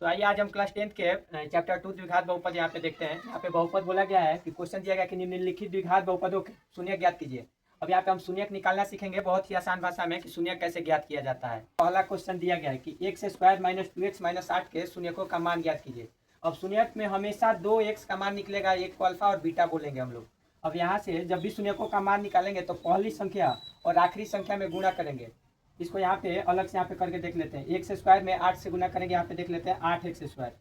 तो आइए आज हम क्लास 10th के चैप्टर 2 द्विघात बहुपद यहाँ पे देखते हैं। यहाँ पे बहुपद बोला गया है कि क्वेश्चन दिया गया कि निम्नलिखित द्विघात बहुपदों के शून्य ज्ञात कीजिए। अब यहाँ पे हम शून्य निकालना सीखेंगे बहुत ही आसान भाषा में कि शून्य कैसे ज्ञात किया जाता है। पहला क्वेश्चन दिया गया है कि x square minus 2x minus 8 के शून्यकों का मान ज्ञात कीजिए। अब शून्यक में हमेशा 2x का मान निकलेगा, एक को अल्फा और बीटा बोलेंगे हम लोग। अब यहाँ से जब भी शून्यकों का मान निकालेंगे तो पहली संख्या और आखिरी संख्या में गुणा करेंगे। इसको यहाँ पे अलग से यहाँ पे करके देख लेते हैं। एक्स स्क्वायर में 8 से गुना करेंगे, यहाँ पे देख लेते हैं 8x स्क्वायर।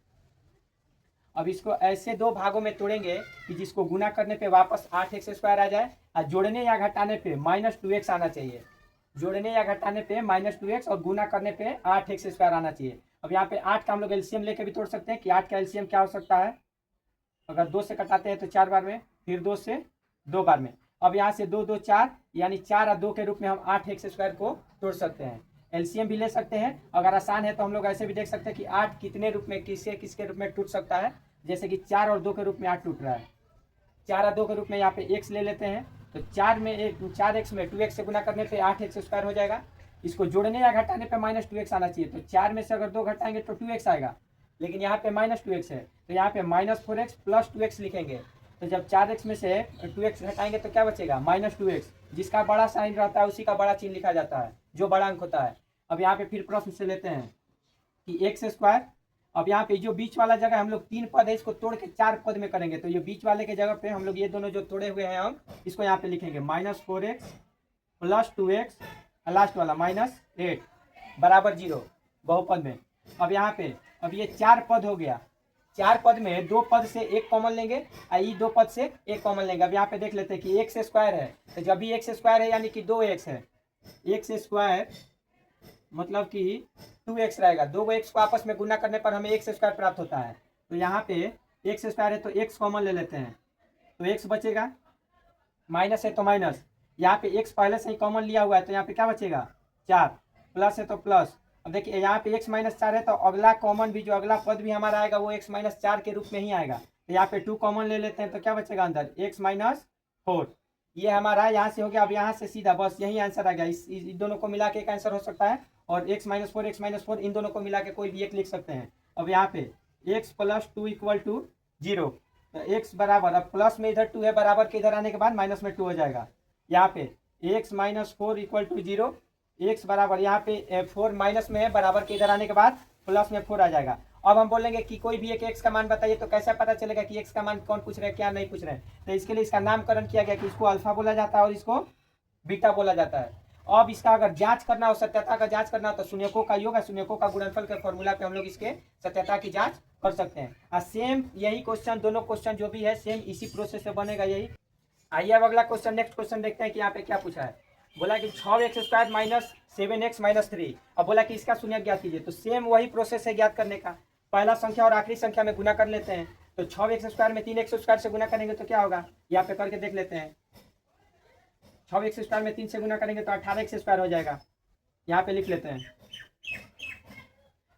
अब इसको ऐसे दो भागों में तोड़ेंगे कि जिसको गुना करने पे वापस 8x स्क्वायर आ जाए और जोड़ने या घटाने पे -2x आना चाहिए। जोड़ने या घटाने पे -2x और गुना करने पे 8x स्क्वायर आना चाहिए। अब यहाँ पे 8 का हम लोग एलसीएम लेके भी तोड़ सकते हैं कि 8 का एलसीएम क्या हो सकता है। अगर 2 से कटाते हैं तो 4 बार में, फिर 2 से 2 बार में। अब यहाँ से 2 2 4 यानी 4 और 2 के रूप में हम 8x स्क्वायर को तोड़ सकते हैं। एलसीएम भी ले सकते हैं। अगर आसान है तो हम लोग ऐसे भी देख सकते हैं कि 8 कितने रूप में, किसके रूप में टूट सकता है। जैसे कि 4 और 2 के रूप में 8 टूट रहा है। 4 और 2 के रूप में यहाँ पे x ले लेते हैं तो 4x में 2x से गुना करने पे 8x स्क्वायर हो जाएगा। इसको जोड़ने या घटाने पे -2x आना चाहिए। तो 4 में से अगर 2 घटाएंगे तो 2x आएगा, लेकिन यहाँ पे -2x है तो यहाँ पे -4x प्लस 2x लिखेंगे। तो जब 4x में से 2x घटाएंगे तो क्या बचेगा, -2x। जिसका बड़ा साइन रहता है उसी का बड़ा चिन्ह लिखा जाता है, जो बड़ा अंक होता है। अब यहाँ पे फिर प्रश्न से लेते हैं कि एक्स स्क्वायर। अब यहाँ पे जो बीच वाला जगह हम लोग 3 पद है, इसको तोड़ के 4 पद में करेंगे। तो ये बीच वाले के जगह पे हम लोग ये दोनों जो तोड़े हुए हैं अंक, इसको यहाँ पे लिखेंगे -4x प्लस 2x, लास्ट वाला -8 बराबर 0 बहुपद में। अब यहाँ पे अब ये 4 पद हो गया। 4 पद में 2 पद से 1 कॉमन लेंगे और ये 2 पद से 1 कॉमन लेंगे। अब यहाँ पे देख लेते हैं कि एक्स स्क्वायर है तो जब भी एक्स स्क्वायर है यानी कि 2x है। एक्स स्क्वायर मतलब कि 2x रहेगा। 2 x को आपस में गुना करने पर हमें एक्स स्क्वायर प्राप्त होता है। तो यहाँ पे एक्स स्क्वायर है तो x कॉमन ले लेते हैं तो x बचेगा, माइनस है तो माइनस। यहाँ पे x पहले से ही कॉमन लिया हुआ है तो यहाँ पे क्या बचेगा 4, प्लस है तो प्लस। अब देखिए यहाँ पे x -4 है तो अगला कॉमन भी, जो अगला पद भी हमारा आएगा वो x -4 के रूप में ही आएगा। तो यहाँ पे 2 कॉमन ले लेते हैं तो क्या बचेगा अंदर, x -4। ये हमारा यहाँ से हो गया। अब यहाँ से सीधा बस यही आंसर आ गया। इस दोनों को मिला के एक आंसर हो सकता है और x -4 इन दोनों को मिला के कोई भी एक लिख सकते हैं। अब यहाँ पे x + 2 = 0 तो x बराबर, अब प्लस में इधर 2 है, बराबर के इधर आने के बाद माइनस में 2 हो जाएगा। यहाँ पे x -4 = 0, x बराबर यहाँ पे 4 माइनस में है, बराबर के इधर आने के बाद प्लस में 4 आ जाएगा। अब हम बोलेंगे कि कोई भी एक x का मान बताइए, तो कैसे पता चलेगा कि x का मान कौन पूछ रहे हैं, क्या नहीं पूछ रहे हैं। तो इसके लिए इसका नामकरण किया गया कि इसको अल्फा बोला जाता है और इसको बीटा बोला जाता है। अब इसका अगर जांच करना हो, सत्यता का जांच करना हो तो शून्यकों का योग, शून्यकों का गुणनफल के फॉर्मूला पे हम लोग इसके सत्यता की जांच कर सकते हैं। और सेम यही क्वेश्चन, दोनों क्वेश्चन जो भी है सेम इसी प्रोसेस से बनेगा यही। आइए अब अगला क्वेश्चन, नेक्स्ट क्वेश्चन देखते हैं कि यहाँ पे क्या पूछा है। बोला कि 6x² माइनस 7x माइनस 3। अब बोला कि इसका शून्य ज्ञात कीजिए। तो सेम वही प्रोसेस है ज्ञात करने का। पहला संख्या और आखिरी संख्या में गुना कर लेते हैं। तो 6x² में 3x² से गुना करेंगे तो क्या होगा, यहाँ पे करके देख लेते हैं। 6x² में 3 से गुना करेंगे तो 18x² हो जाएगा। यहाँ पे लिख लेते हैं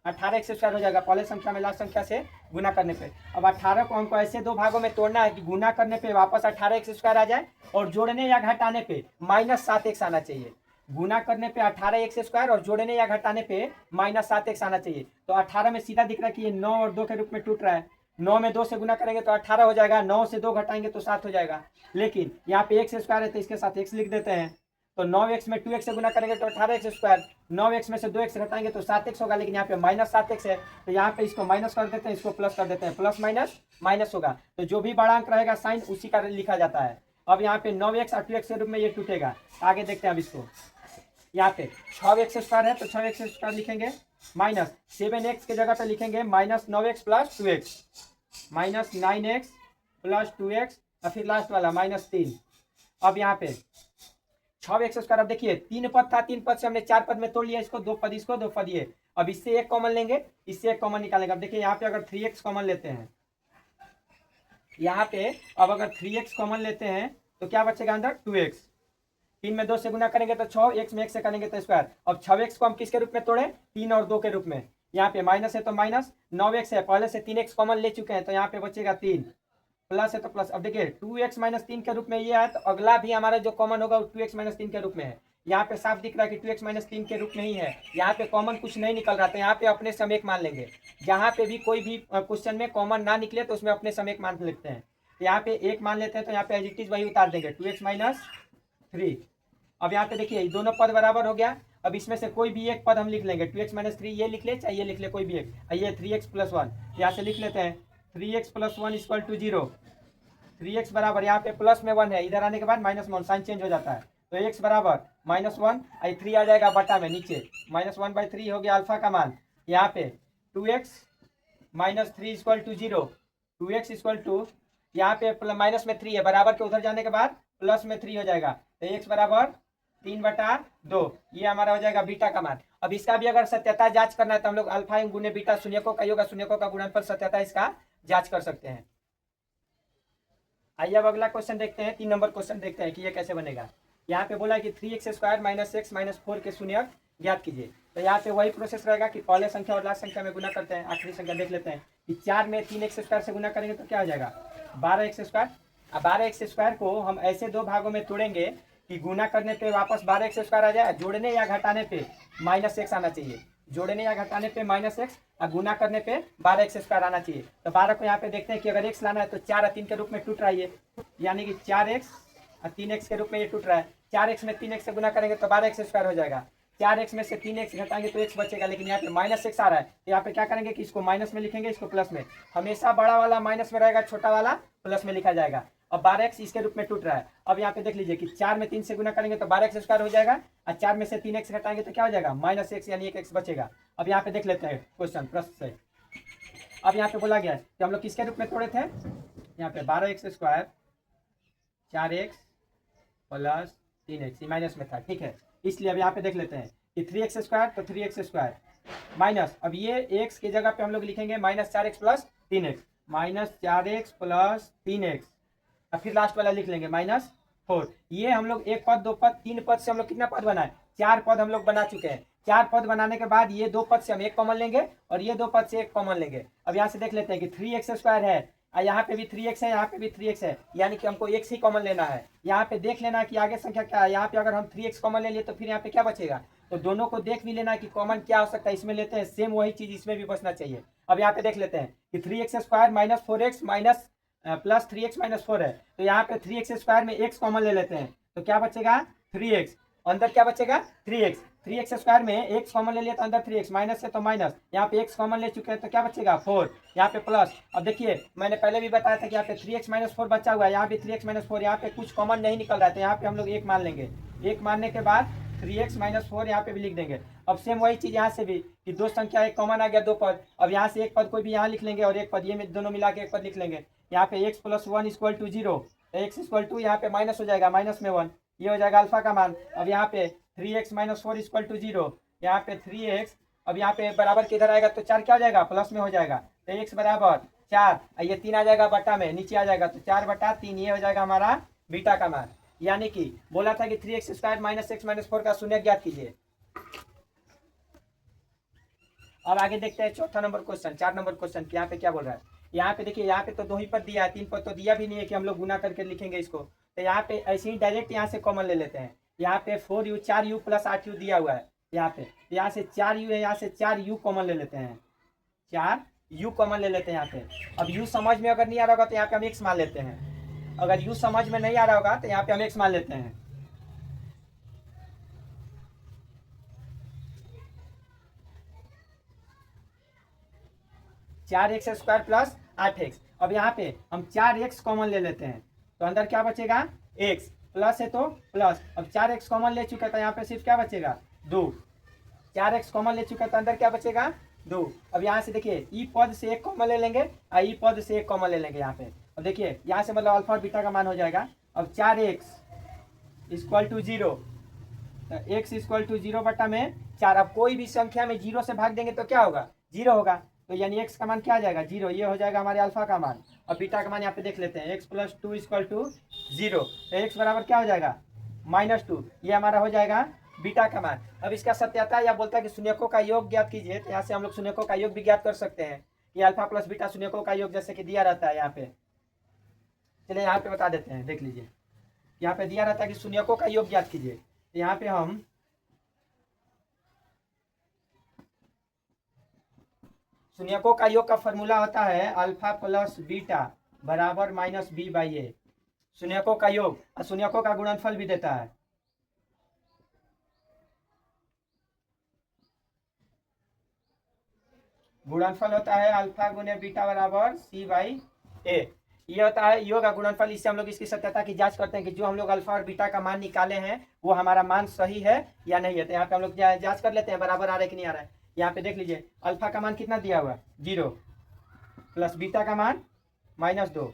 18x² हो जाएगा पहले संख्या में लास्ट संख्या से गुना करने पे। अब 18 को हमको ऐसे दो भागों में तोड़ना है कि गुना करने पे वापस 18x² आ जाए और जोड़ने या घटाने पे -7x आना चाहिए। गुना करने पे 18x² और जोड़ने या घटाने पे -7x आना चाहिए। तो 18 में सीधा दिख रहा है कि ये 9 और 2 के रूप में टूट रहा है। 9 में 2 से गुना करेंगे तो 18 हो जाएगा, 9 से 2 घटाएंगे तो 7 हो जाएगा। लेकिन यहाँ पे x² है तो इसके साथ x लिख देते हैं। तो 9x में 2x से गुना करेंगे तो 18x², 9x में से 2x घटाएंगे तो 7x होगा। लेकिन यहाँ पे -7x है तो यहाँ पे इसको माइनस कर देते हैं, इसको प्लस कर देते हैं, प्लस माइनस माइनस होगा। तो जो भी बड़ा अंक रहेगा साइन उसी का लिखा जाता है। अब यहाँ पे 9x और 2x के रूप में ये टूटेगा। आगे देखते हैं अब इसको। यहाँ पे 6x² है तो 6x² लिखेंगे, माइनस 7x के जगह पे लिखेंगे -9x + 2x, -9x + 2x और फिर लास्ट वाला -3। अब यहाँ पे 6x²। अब देखिए 3 पद था, 3 पद से हमने 4 पद में तोड़ लिया। इसको 2 पद, इसको 2 पद, ये अब इससे 1 कॉमन लेंगे, इससे 1 कॉमन निकालेंगे। अब देखिए यहाँ पे अगर 3x कॉमन लेते हैं, यहाँ पे अब अगर 3x कॉमन लेते हैं तो क्या बचेगा अंदर 2x। 3 में 2 से गुना करेंगे तो 6, x में 1 से करेंगे तो स्क्वायर। अब 6x को हम किसके रूप में तोड़े, 3 और 2 के रूप में। यहाँ पे माइनस है तो माइनस, 9x है, पहले से 3x कॉमन ले चुके हैं तो यहाँ पे बचेगा 3, प्लस है तो प्लस। अब देखिए 2x - 3 के रूप में ये है तो अगला भी हमारा जो कॉमन होगा वो 2x - 3 के रूप में है। यहाँ पे साफ दिख रहा है कि 2x - 3 के रूप में ही है। यहाँ पे कॉमन कुछ नहीं निकल रहा था, यहाँ पे अपने से हम 1 मान लेंगे। जहाँ पे भी कोई भी क्वेश्चन में कॉमन ना निकले तो उसमें अपने समय मान लेते हैं। तो यहाँ पे एक मान लेते हैं, तो यहाँ पे एज इट इज वही उतार देंगे 2x माइनस 3। अब यहाँ पे देखिए दोनों पद बराबर हो गया। अब इसमें से कोई भी एक पद हम लिख लेंगे, 2x माइनस 3 ये लिख ले चाहे ये लिख ले, कोई भी एक। ये 3x प्लस 1 यहाँ से लिख लेते हैं, 3x plus 1 equal to 0। 3x बराबर, यहाँ पे प्लस में 1 है, इधर आने के बाद माइनस में साइन चेंज हो जाता है, तो x बराबर -1, 3 आ जाएगा बटा में नीचे, -1/3 हो गया अल्फा का मान। यहाँ पे 2x minus 3 equal to 0, 2x equal to, यहाँ पे माइनस में 3 है, बराबर के उधर जाने के बाद प्लस में 3 हो जाएगा, तो x बराबर 3/2, ये हमारा हो जाएगा बीटा का मान। अब इसका भी अगर सत्यता जांच करना है तो हम लोग अल्फा गुने बीटा शून्यकों का योग शून्यकों का गुणनफल सत्यता इसका जांच कर सकते हैं। आइए अब अगला क्वेश्चन देखते हैं, 3 नंबर क्वेश्चन देखते हैं कि ये कैसे बनेगा। यहाँ पे बोला कि 3x² माइनस x माइनस 4 के शून्यक ज्ञात कीजिए। तो यहाँ पे वही प्रोसेस रहेगा कि पहले संख्या और लास्ट संख्या में गुना करते हैं, आखिरी संख्या देख लेते हैं कि 4 में 3x² से गुना करेंगे तो क्या हो जाएगा 12x²। अब 12x² को हम ऐसे दो भागों में तोड़ेंगे कि गुना करने पे वापस 12x² आ जाए, जोड़ने या घटाने पे -x आना चाहिए, जोड़ने या घटाने पे -x और गुना करने पे 12x² आना चाहिए। तो 12 को यहाँ पे देखते हैं कि अगर x लाना है तो 4 और 3 के रूप में टूट रहा है ये, यानी कि 4x और 3x के रूप में ये टूट रहा है। 4x में 3x से गुना करेंगे तो 12x² हो जाएगा, 4x में से 3x घटाएंगे तो x बचेगा, लेकिन यहाँ पे -x आ रहा है, तो यहाँ पे क्या करेंगे कि इसको माइनस में लिखेंगे, इसको प्लस में। हमेशा बड़ा वाला माइनस में रहेगा, छोटा वाला प्लस में लिखा जाएगा। अब 12x इसके रूप में टूट रहा है। अब यहाँ पे देख लीजिए कि 4 में 3 से गुना करेंगे तो 12x² हो जाएगा, और 4 में से 3x घटाएंगे तो क्या हो जाएगा -x, यानी 1x बचेगा। अब यहाँ पे देख लेते हैं क्वेश्चन प्रश्न से। अब यहाँ पे बोला गया है कि हम लोग किसके रूप में तोड़े थे, यहाँ पे 12x² 4x plus 3x minus में था, ठीक है, इसलिए अब यहाँ पे देख लेते हैं कि 3x² तो 3x² माइनस, अब ये x की जगह पे हम लोग लिखेंगे -4x plus 3x, -4x plus 3x, और फिर लास्ट वाला लिख लेंगे -4। ये हम लोग एक पद, दो पद, तीन पद से हम लोग कितना पद बनाए, 4 पद हम लोग बना चुके हैं। 4 पद बनाने के बाद ये 2 पद से हम एक कॉमन लेंगे और ये 2 पद से एक कॉमन लेंगे। अब यहाँ से देख लेते हैं कि 3x² है, और यहाँ पे भी 3x है, यहाँ पे भी 3x है, यानी कि हमको x ही कॉमन लेना है। यहाँ पे देख लेना कि आगे संख्या क्या है, यहाँ पे अगर हम 3x कॉमन ले लिए तो फिर यहाँ पे क्या बचेगा, तो दोनों को देख भी लेना कि कॉमन क्या हो सकता है, इसमें लेते हैं सेम वही चीज इसमें भी बचना चाहिए। अब यहाँ पे देख लेते हैं कि 3x² minus 4x minus plus 3x minus 4 है, तो यहाँ पे 3x² में x कॉमन ले लेते हैं, तो क्या बचेगा 3x, अंदर क्या बचेगा 3x, 3x² में x कॉमन ले लिया तो अंदर 3x, माइनस है तो माइनस, यहाँ पे x कॉमन ले चुके हैं तो क्या बचेगा 4, यहाँ पे प्लस। अब देखिए मैंने पहले भी बताया था कि यहाँ पे 3x माइनस 4 बचा हुआ है, यहाँ पे 3x माइनस 4, यहाँ पे कुछ कॉमन नहीं निकल रहा है, तो यहाँ पे हम लोग 1 मान लेंगे, 1 मानने के बाद 3x माइनस 4 यहाँ पे भी लिख देंगे। अब सेम वही चीज यहाँ से भी कि दो संख्या एक कॉमन आ गया, 2 पद, अब यहाँ से एक पद कोई भी यहाँ लिख लेंगे और एक पद ये दोनों मिला के एक पद लिख लेंगे। यहाँ पे x plus 1 equal to 0, x equal to यहाँ पे माइनस हो जाएगा, माइनस में 1, ये हो जाएगा अल्फा का मान। अब यहाँ पे 3x माइनस 4 इक्वल टू 0, यहाँ पे 3x, अब यहाँ पे बराबर किधर आएगा तो 4 क्या हो जाएगा प्लस में हो जाएगा, तो x बराबर 4, ये 3 आ जाएगा बटा में, नीचे आ जाएगा तो 4/3, ये हो जाएगा हमारा बीटा का मान। यानी कि बोला था कि 3x² माइनस x माइनस 4 का शून्य ज्ञात कीजिए। अब आगे देखते हैं चौथा नंबर क्वेश्चन, 4 नंबर क्वेश्चन, यहाँ पे क्या बोल रहा है। यहाँ पे देखिए, यहाँ पे तो 2 ही पद दिया है, 3 पद तो दिया भी नहीं है कि हम लोग गुना करके लिखेंगे इसको, तो यहाँ पे ऐसे ही डायरेक्ट यहाँ से कॉमन ले लेते हैं। यहाँ पे 4u 4u प्लस 8u दिया हुआ है, यहाँ से 4u है, यहाँ से 4u कॉमन ले लेते हैं, 4u कॉमन ले लेते हैं यहाँ पे। अब u समझ में अगर नहीं आ रहा होगा तो यहाँ पे हम x मान लेते हैं, अगर u समझ में नहीं आ रहा होगा तो यहाँ पे हम x मान लेते हैं। चार एक्स स्क्वायर प्लस 8x, अब यहाँ पे हम 4x कॉमन ले लेते हैं, तो अंदर क्या बचेगा x, प्लस है तो प्लस, अब 4x कॉमन ले चुका था, यहाँ पे सिर्फ क्या बचेगा 2, 4x कॉमन ले चुका था, अंदर क्या बचेगा 2। अब यहाँ से देखिए ई पद से एक कॉमन ले लेंगे और ई पद से एक कॉमन ले लेंगे यहाँ पे। अब देखिए यहाँ से मतलब अल्फा और बीटा का मान हो जाएगा। अब 4x इक्वल टू 0, तो x इक्वल टू 0 बटा में 4। अब कोई भी संख्या में 0 से भाग देंगे तो क्या होगा 0 होगा, तो यानी x का मान क्या आ जाएगा 0, ये हो जाएगा हमारे अल्फा का मान। अब बीटा का मान यहाँ पे देख लेते हैं, x प्लस 2 इक्वल टू 0, तो x बराबर क्या हो जाएगा -2, ये हमारा हो जाएगा बीटा का मान। अब इसका सत्यता या बोलता है कि शून्यकों का योग ज्ञात कीजिए, तो यहाँ से हम लोग शून्यकों का योग भी ज्ञात कर सकते हैं। ये अल्फा प्लस बीटा शून्यकों का योग जैसे कि दिया रहता है यहाँ पे, चलिए यहाँ पे बता देते हैं, देख लीजिए यहाँ पे दिया रहता है कि शून्यकों का योग ज्ञात कीजिए, तो यहाँ पे हम शून्यकों का योग का फॉर्मूला होता है अल्फा प्लस बीटा बराबर माइनस बी बाई ए। शून्यकों का योग और शून्यकों का गुणनफल भी देता है। गुणनफल होता है अल्फा गुने बीटा बराबर सी बाई ए। ये होता है योग का गुणनफल। इससे हम लोग इसकी सत्यता की जांच करते हैं कि जो हम लोग अल्फा और बीटा का मान निकाले हैं वो हमारा मान सही है या नहीं है। तो यहाँ पे हम लोग जांच कर लेते हैं बराबर आ रहा है कि नहीं आ रहा है। यहाँ पे देख लीजिए अल्फा का मान कितना दिया हुआ है 0 प्लस बीटा का मान -2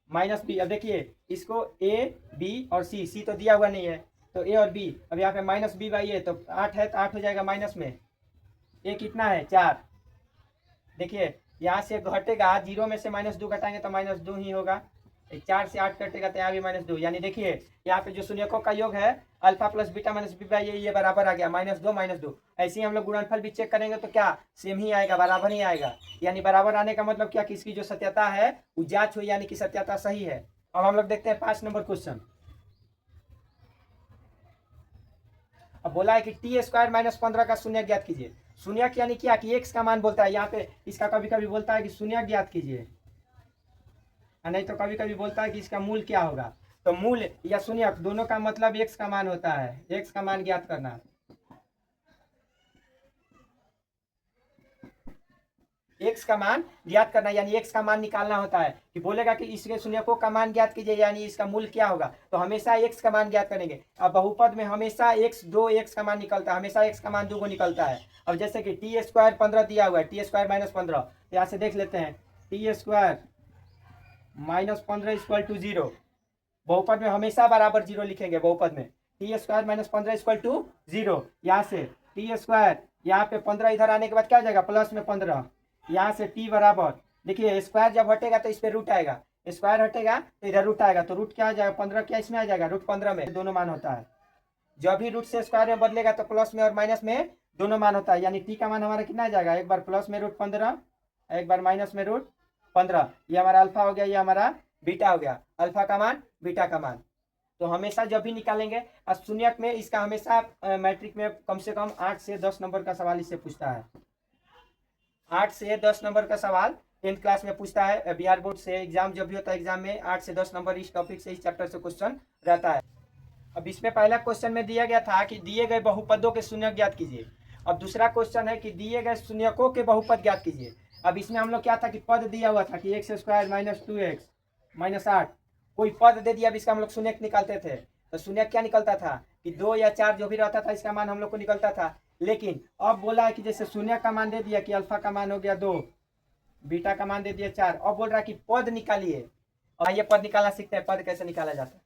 माइनस बी। अब देखिए इसको ए बी और सी तो दिया हुआ नहीं है तो ए और बी। अब यहाँ पे माइनस बी बाई ए तो 8 है तो 8 हो जाएगा माइनस में ए कितना है 4। देखिए यहाँ से घटेगा 0 में से -2 घटाएंगे तो -2 ही होगा। 4 से 8 कटेगा तो यहाँ भी -2 यानी देखिए यहाँ पे जो शून्यकों का योग है alpha plus beta minus B by ये बराबर आ गया -2 ऐसे ही हम लोग गुणनफल भी चेक करेंगे तो क्या सेम ही आएगा बराबर ही आएगा। यानी बराबर आने का मतलब क्या कि इसकी जो सत्यता है वो जांच हुई यानी कि सत्यता सही है। अब हम लोग देखते हैं 5 नंबर क्वेश्चन। अब बोला है कि टी स्क्वायर -15 का शून्य ज्ञात कीजिए। शून्य यानी क्या कि एक्स का मान बोलता है। यहाँ पे इसका कभी कभी बोलता है कि शून्य ज्ञात कीजिए नहीं तो कभी कभी बोलता है कि इसका मूल क्या होगा। तो मूल या शून्य दोनों का मतलब एक्स का मान होता है। एक्स का मान ज्ञात करना, एक्स का मान ज्ञात करना यानी एक्स का मान निकालना होता है। कि बोलेगा कि इसके शून्यकों का मान ज्ञात कीजिए यानी इसका मूल क्या होगा तो हमेशा एक्स का मान ज्ञात करेंगे। अब बहुपद में हमेशा एक्स का मान निकलता है, हमेशा एक्स का मान 2 निकलता है। अब जैसे कि टी स्क्वायर 15 दिया हुआ है, टी स्क्वायर -15 यहाँ से देख लेते हैं टी स्क्वायर -15 इक्वल टू 0। बहुपद में हमेशा बराबर 0 लिखेंगे। बहुपद में टी स्क्वायर -15 इक्वल टू 0। यहाँ से टी स्क्वायर यहाँ पे 15 इधर आने के बाद क्या हो जाएगा प्लस में 15। यहाँ से टी बराबर देखिए स्क्वायर जब हटेगा तो इस पे रूट आएगा, स्क्वायर हटेगा तो इधर रूट आएगा तो रूट क्या आ जाएगा 15 क्या इसमें आ जाएगा रूट 15 में दोनों मान होता है। जब भी रूट से स्क्वायर में बदलेगा तो प्लस में और माइनस में दोनों मान होता है। यानी टी का मान हमारा कितना आ जाएगा एक बार प्लस में रूट 15 एक बार माइनस में रूट 15। ये हमारा अल्फा हो गया, ये हमारा बीटा हो गया। अल्फा का मान बीटा का मान तो हमेशा जब भी निकालेंगे शून्यक में इसका हमेशा मैट्रिक में कम से कम 8 से 10 नंबर का सवाल इससे पूछता है। 8 से 10 नंबर का सवाल 10th क्लास में पूछता है। बिहार बोर्ड से एग्जाम जब भी होता है एग्जाम में 8 से 10 नंबर इस टॉपिक से इस चैप्टर से क्वेश्चन रहता है। अब इसमें पहला क्वेश्चन में दिया गया था कि दिए गए बहुपदों के शून्य ज्ञात कीजिए। अब दूसरा क्वेश्चन है कि दिए गए शून्यकों के बहुपद ज्ञात कीजिए। अब इसमें हम लोग क्या था कि पद दिया हुआ था कि एक्स स्क्वायर -2x -8 कोई पद दे दिया। अब इसका हम लोग शून्य निकालते थे तो शून्य क्या निकलता था कि 2 या 4 जो भी रहता था इसका मान हम लोग को निकलता था। लेकिन अब बोला है कि जैसे शून्य का मान दे दिया कि अल्फा का मान हो गया 2, बीटा का मान दे दिया 4। अब बोल रहा है कि पद निकालिए और ये पद निकालना सीखते हैं। पद कैसे निकाला जाता है